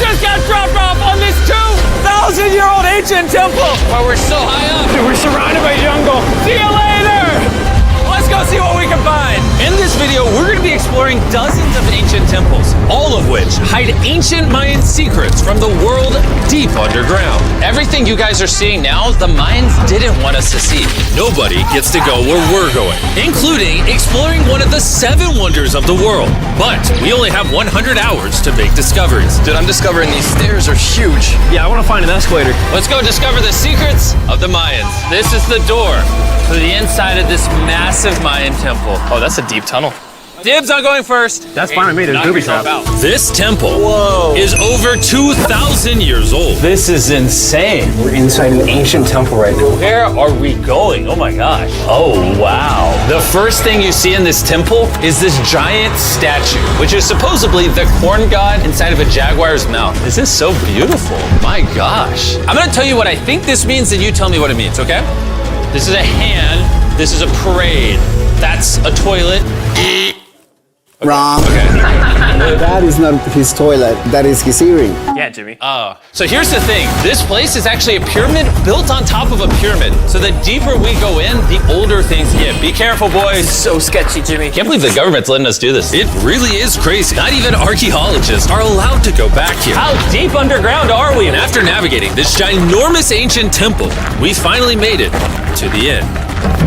just got dropped off on this 2,000-year-old ancient temple. Well, we're so high up. Dude, we're surrounded by jungle. See you later. Let's go see what we can find. In this video, we're going to be exploring dozens of ancient temples, all of which hide ancient Mayan secrets from the world deep underground. Everything you guys are seeing now, the Mayans didn't want us to see. Nobody gets to go where we're going, including exploring one of the 7 wonders of the world. But we only have 100 hours to make discoveries. Dude, I'm discovering these stairs are huge. Yeah, I want to find an escalator. Let's go discover the secrets of the Mayans. This is the door to the inside of this massive Mayan temple. Oh, that's a deep tunnel. Dibs on going first. That's fine with me. There's Knock booby yourself traps. out. This temple is over 2,000 years old. This is insane. We're inside an ancient temple right now. Where are we going? Oh my gosh. Oh, wow. The first thing you see in this temple is this giant statue, which is supposedly the corn god inside of a jaguar's mouth. This is so beautiful. My gosh. I'm gonna tell you what I think this means, and you tell me what it means, okay? This is a hand. This is a parade. That's a toilet. Wrong. Okay. That is not his toilet. That is his earring. Yeah, Jimmy. So here's the thing. This place is actually a pyramid built on top of a pyramid. So the deeper we go in, the older things get. Be careful, boys. So sketchy, Jimmy. Can't believe the government's letting us do this. It really is crazy. Not even archaeologists are allowed to go back here. How deep underground are we? And after navigating this ginormous ancient temple, we finally made it to the end.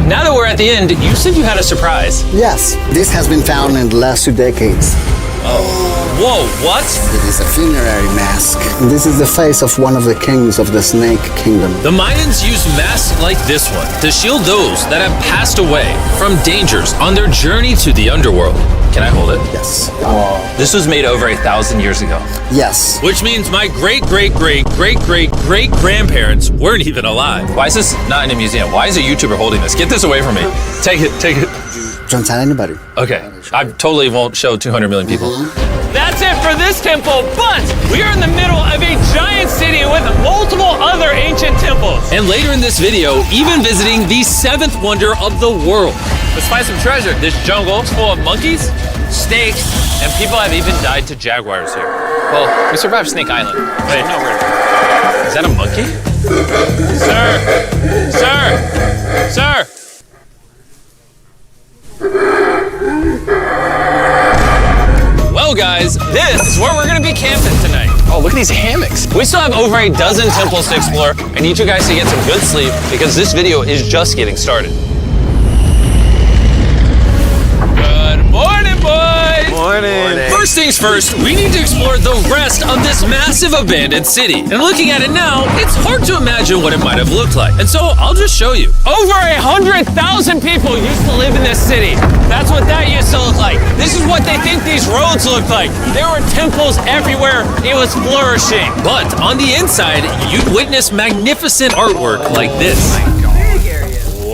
Now that we're at the end, you said you had a surprise. Yes, this has been found in the last 2 decades. Whoa, what? It is a funerary mask. This is the face of one of the kings of the Snake Kingdom. The Mayans used masks like this one to shield those that have passed away from dangers on their journey to the underworld. Can I hold it? Yes. This was made over 1,000 years ago. Yes. Which means my great-great-great-great-great-grandparents weren't even alive. Why is this not in a museum? Why is a YouTuber holding this? Get this away from me. Take it, take it. Don't tell anybody. Okay, I totally won't show 200 million people. That's it for this temple, but we are in the middle of a giant city with multiple other ancient temples. And later in this video, even visiting the 7th wonder of the world. Let's find some treasure. This jungle is full of monkeys, snakes, and people have even died to jaguars here. Well, we survived Snake Island. Wait, no, is that a monkey? Sir! Sir! Sir! Well, guys, this is where we're gonna be camping tonight. Oh, look at these hammocks. We still have over a dozen temples to explore. I need you guys to get some good sleep because this video is just getting started. Good morning, boys! Morning. First things first, we need to explore the rest of this massive abandoned city. And looking at it now, it's hard to imagine what it might have looked like. And so I'll just show you. Over 100,000 people used to live in this city. That's what that used to look like. This is what they think these roads look like. There were temples everywhere. It was flourishing. But on the inside, you'd witness magnificent artwork like this.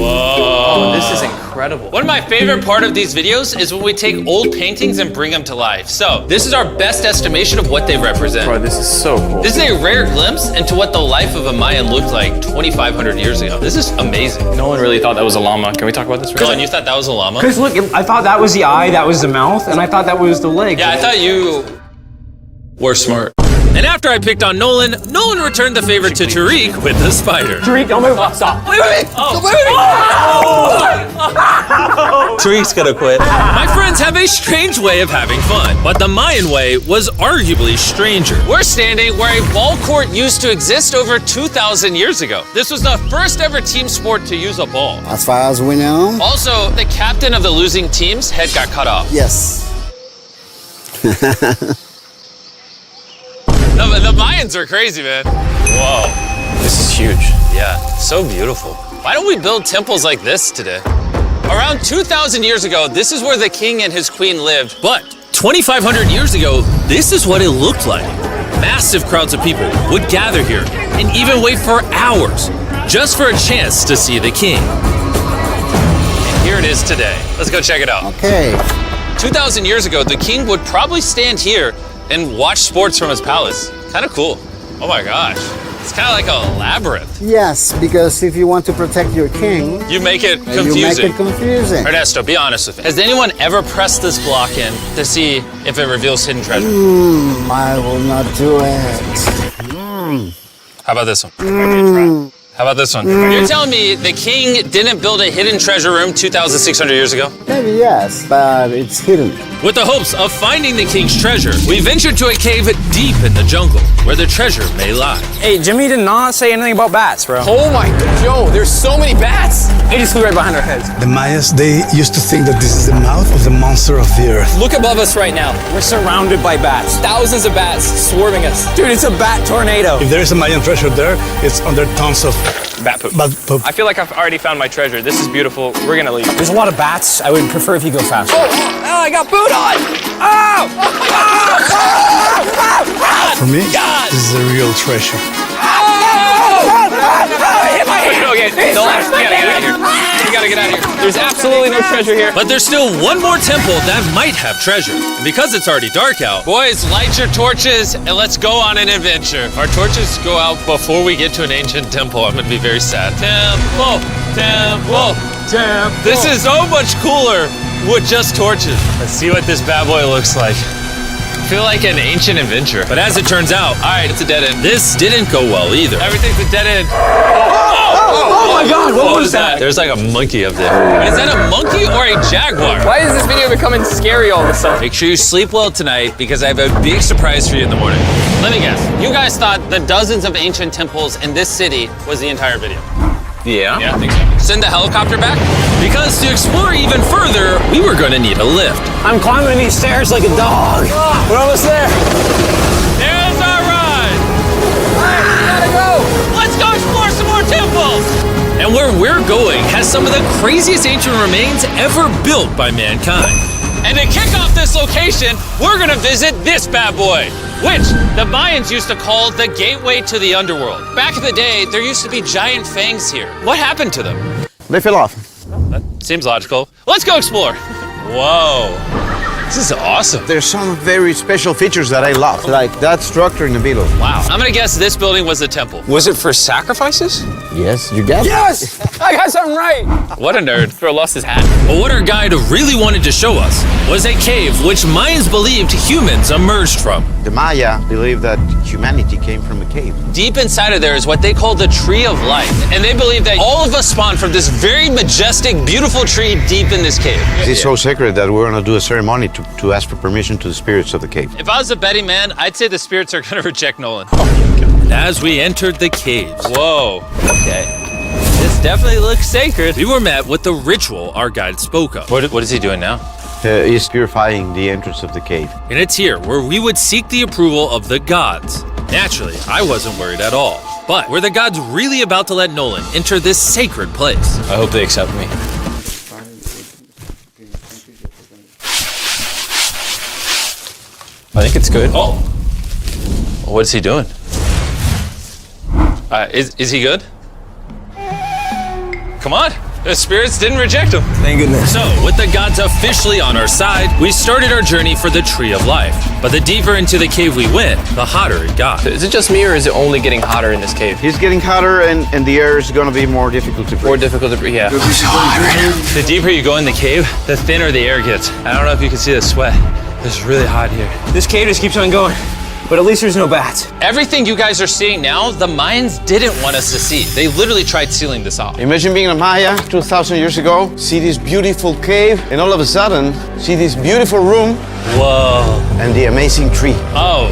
Whoa. This is incredible. One of my favorite part of these videos is when we take old paintings and bring them to life. So this is our best estimation of what they represent. Bro, this is so cool. This is a rare glimpse into what the life of a Mayan looked like 2,500 years ago. This is amazing. No one really thought that was a llama. Can we talk about this? Colin, you thought that was a llama? Because look, I thought that was the eye, that was the mouth, and I thought that was the leg. Yeah, I thought you were smart. And after I picked on Nolan returned the favor to Tariq with the spider. Tariq, don't move. Stop. Wait. Tariq's gonna quit. My friends have a strange way of having fun, but the Mayan way was arguably stranger. We're standing where a ball court used to exist over 2,000 years ago. This was the first ever team sport to use a ball. As far as we know. Also, the captain of the losing team's head got cut off. Yes. The Mayans are crazy, man. Whoa. This is huge. Yeah, so beautiful. Why don't we build temples like this today? Around 2,000 years ago, this is where the king and his queen lived. But 2,500 years ago, this is what it looked like. Massive crowds of people would gather here and even wait for hours just for a chance to see the king. And here it is today. Let's go check it out. Okay. 2,000 years ago, the king would probably stand here and watch sports from his palace. Kind of cool. Oh my gosh. It's kind of like a labyrinth. Yes, because if you want to protect your king, You make it confusing. you make it confusing. Ernesto, be honest with me. Has anyone ever pressed this block in to see if it reveals hidden treasure? I will not do it. How about this one? How about this one? You're telling me the king didn't build a hidden treasure room 2,600 years ago? Maybe yes, but it's hidden. With the hopes of finding the king's treasure, we ventured to a cave deep in the jungle where the treasure may lie. Hey, Jimmy did not say anything about bats, bro. Oh my, Joe, there's so many bats. They just flew right behind our heads. The Mayas, they used to think that this is the mouth of the monster of the earth. Look above us right now. We're surrounded by bats. Thousands of bats swarming us. Dude, it's a bat tornado. If there is a Mayan treasure there, it's under tons of Bat poop. bat poop. I feel like I've already found my treasure. This is beautiful. We're gonna leave. There's a lot of bats. I would prefer if you go faster. Oh, I got booed on. For me, this is a real treasure. Okay, the last, we gotta get out of here. We gotta get out of here. There's absolutely no treasure here. But there's still one more temple that might have treasure. And because it's already dark out, boys, light your torches and let's go on an adventure. Our torches go out before we get to an ancient temple. I'm gonna be very sad. Temple, temple, temple. This is so much cooler with just torches. Let's see what this bad boy looks like. I feel like an ancient adventure. But as it turns out, all right, it's a dead end. This didn't go well either. Everything's a dead end. Oh my God, what was that? There's like a monkey up there. Is that a monkey or a jaguar? Why is this video becoming scary all of a sudden? Make sure you sleep well tonight because I have a big surprise for you in the morning. Let me guess. You guys thought the dozens of ancient temples in this city was the entire video. Yeah. Yeah, I think so. Send the helicopter back? Because to explore even further, we were going to need a lift. I'm climbing these stairs like a dog. We're almost there. There's our ride. We gotta go. Let's go explore some more temples. And where we're going has some of the craziest ancient remains ever built by mankind. And to kick off this location, we're gonna visit this bad boy, which the Mayans used to call the gateway to the underworld. Back in the day, there used to be giant fangs here. What happened to them? They fell off. That seems logical. Let's go explore. Whoa, this is awesome. There's some very special features that I love, like that structure in the middle. Wow. I'm gonna guess this building was a temple. Was it for sacrifices? Yes, you get it. Yes! I got something right. What a nerd. Throw lost his hat. But what our guide really wanted to show us was a cave which Mayans believed humans emerged from. The Maya believe that humanity came from a cave. Deep inside of there is what they call the Tree of Life. And they believe that all of us spawned from this very majestic, beautiful tree deep in this cave. It's so sacred that we're gonna do a ceremony to ask for permission to the spirits of the cave. If I was a betting man, I'd say the spirits are gonna reject Nolan. And as we entered the caves, whoa, okay. This definitely looks sacred. We were met with the ritual our guide spoke of. What is he doing now? Is purifying the entrance of the cave. And it's here where we would seek the approval of the gods. Naturally, I wasn't worried at all. But were the gods really about to let Nolan enter this sacred place? I hope they accept me. I think it's good. Oh, what is he doing? Is he good? Come on. The spirits didn't reject him. Thank goodness. So, with the gods officially on our side, we started our journey for the Tree of Life. But the deeper into the cave we went, the hotter it got. Is it just me or is it only getting hotter in this cave? It's getting hotter and the air is gonna be more difficult to breathe. More difficult to breathe, yeah. The deeper you go in the cave, the thinner the air gets. I don't know if you can see the sweat. It's really hot here. This cave just keeps on going. But at least there's no bats. Everything you guys are seeing now, the Mayans didn't want us to see. They literally tried sealing this off. Imagine being a Maya 2,000 years ago, see this beautiful cave, and all of a sudden, see this beautiful room Whoa. and the amazing tree. Oh,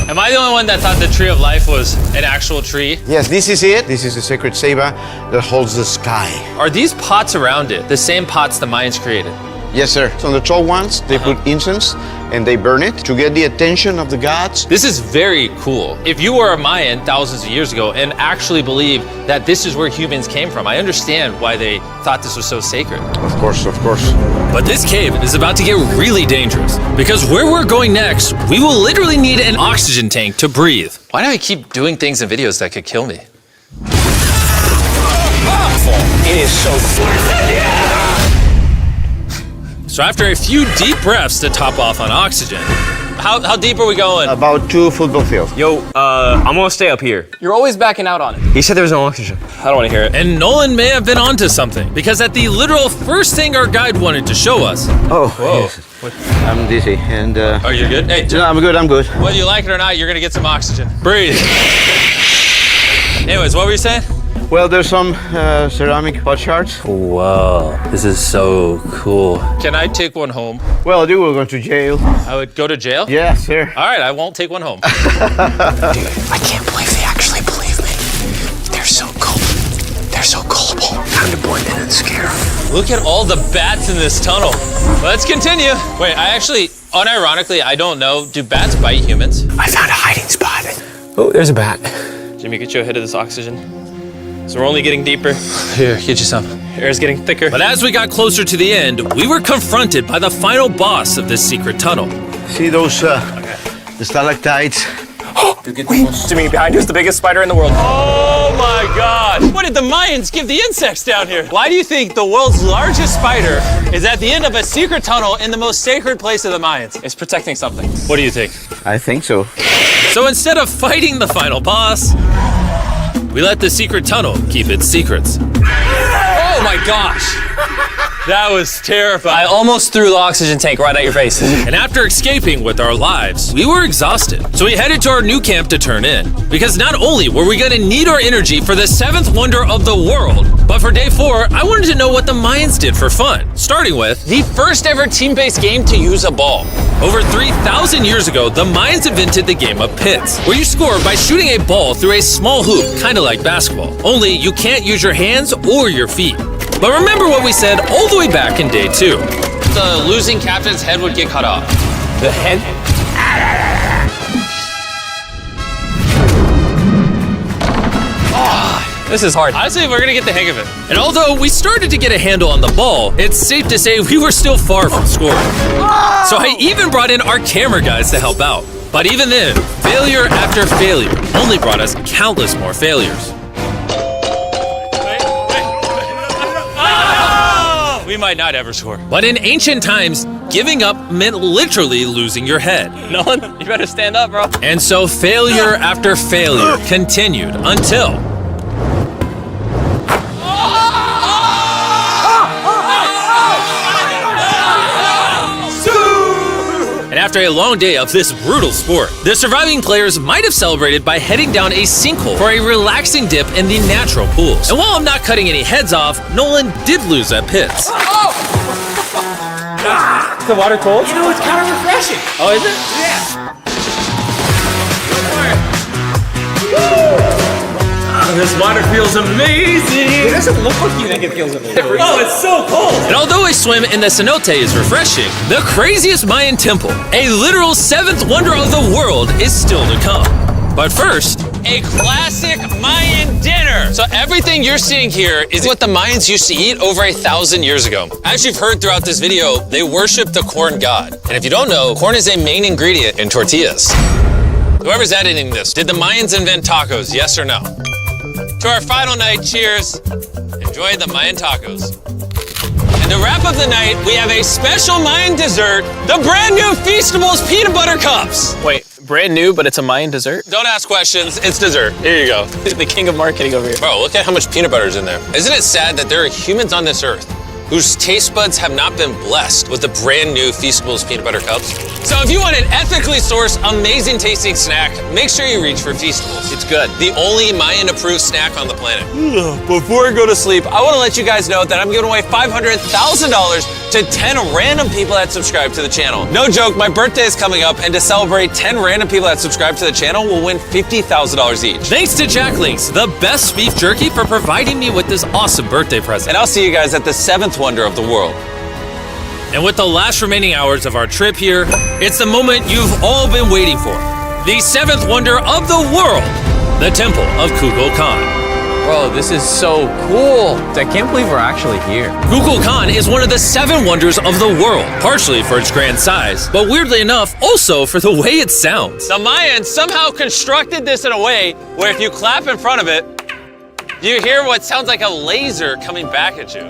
am I the only one that thought the Tree of Life was an actual tree? Yes, this is it. This is the sacred ceiba that holds the sky. Are these pots around it the same pots the Mayans created? Yes, sir. So on the tall ones, they put incense and they burn it to get the attention of the gods. This is very cool. If you were a Mayan thousands of years ago and actually believed that this is where humans came from, I understand why they thought this was so sacred. Of course, of course. But this cave is about to get really dangerous because where we're going next, we will literally need an oxygen tank to breathe. Why do I keep doing things in videos that could kill me? It is so So after a few deep breaths to top off on oxygen, How deep are we going? About 2 football fields. Yo, I'm gonna stay up here. You're always backing out on it. He said there was no oxygen. I don't want to hear it. And Nolan may have been onto something, because at the literal first thing our guide wanted to show us. Oh, yes. I'm dizzy and... Are you good? Hey, No, I'm good. whether you like it or not, you're gonna get some oxygen. Breathe. Anyways, what were you saying? Well, there's some ceramic pot shards. Whoa, this is so cool. Can I take one home? Well, you will go to jail. I would go to jail? Yeah, sir. All right, I won't take one home. Dude, I can't believe they actually believe me. They're so cool. They're so gullible. Time to blend in and scare them. Look at all the bats in this tunnel. Let's continue. Wait, unironically, I don't know. Do bats bite humans? I found a hiding spot. Oh, there's a bat. Jimmy, get you a hit of this oxygen. So we're only getting deeper. Here, get you some. Air's getting thicker. But as we got closer to the end, we were confronted by the final boss of this secret tunnel. See those the stalactites? Jimmy, behind you is the biggest spider in the world. Oh my God! What did the Mayans give the insects down here? Why do you think the world's largest spider is at the end of a secret tunnel in the most sacred place of the Mayans? It's protecting something. What do you think? I think so. So instead of fighting the final boss, we let the secret tunnel keep its secrets. Oh my gosh! That was I terrifying. almost threw the oxygen tank right at your face. And after escaping with our lives, we were exhausted. So we headed to our new camp to turn in. Because not only were we gonna need our energy for the 7th wonder of the world, but for day 4, I wanted to know what the Mayans did for fun. Starting with the first ever team-based game to use a ball. Over 3,000 years ago, the Mayans invented the game of pits, where you score by shooting a ball through a small hoop, kinda like basketball. Only you can't use your hands or your feet. But remember what we said all the way back in day 2. The losing captain's head would get cut off. The head? This is hard. Honestly, we're gonna get the hang of it. And although we started to get a handle on the ball, it's safe to say we were still far from scoring. So I even brought in our camera guys to help out. But even then, failure after failure only brought us countless more failures. We might not ever score. But in ancient times, giving up meant literally losing your head. Nolan, you better stand up, bro. And so failure after failure continued until... And after a long day of this brutal sport, the surviving players might have celebrated by heading down a sinkhole for a relaxing dip in the natural pools. And while I'm not cutting any heads off, Nolan did lose at pits. Is the water cold? You know, it's kind of refreshing. Oh, is it? Yeah. This water feels amazing. It doesn't look like you think it feels amazing. Oh, it's so cold. And although a swim in the cenote is refreshing, the craziest Mayan temple, a literal 7th wonder of the world, is still to come. But first, a classic Mayan dinner. So everything you're seeing here is what the Mayans used to eat over 1,000 years ago. As you've heard throughout this video, they worship the corn god. And if you don't know, corn is a main ingredient in tortillas. Whoever's editing this, did the Mayans invent tacos, yes or no? To our final night, cheers. Enjoy the Mayan tacos. And to wrap up the night, we have a special Mayan dessert, the brand new Feastables peanut butter cups. Wait, brand new, but it's a Mayan dessert? Don't ask questions, it's dessert. Here you go. The king of marketing over here. Bro, look at how much peanut butter is in there. Isn't it sad that there are humans on this earth whose taste buds have not been blessed with the brand new Feastables peanut butter cups? So if you want an ethically sourced, amazing tasting snack, make sure you reach for Feastables. It's good. The only Mayan approved snack on the planet. Before I go to sleep, I want to let you guys know that I'm giving away $500,000 to 10 random people that subscribe to the channel. No joke, my birthday is coming up, and to celebrate, 10 random people that subscribe to the channel will win $50,000 each. Thanks to Jack Links, the best beef jerky, for providing me with this awesome birthday present. And I'll see you guys at the 7th wonder of the world. And with the last remaining hours of our trip here, it's the moment you've all been waiting for. The 7th wonder of the world, the Temple of Kukulkan. Bro, this is so cool. I can't believe we're actually here. Kukulkan is one of the 7 wonders of the world, partially for its grand size, but weirdly enough, also for the way it sounds. The Mayans somehow constructed this in a way where if you clap in front of it, you hear what sounds like a laser coming back at you.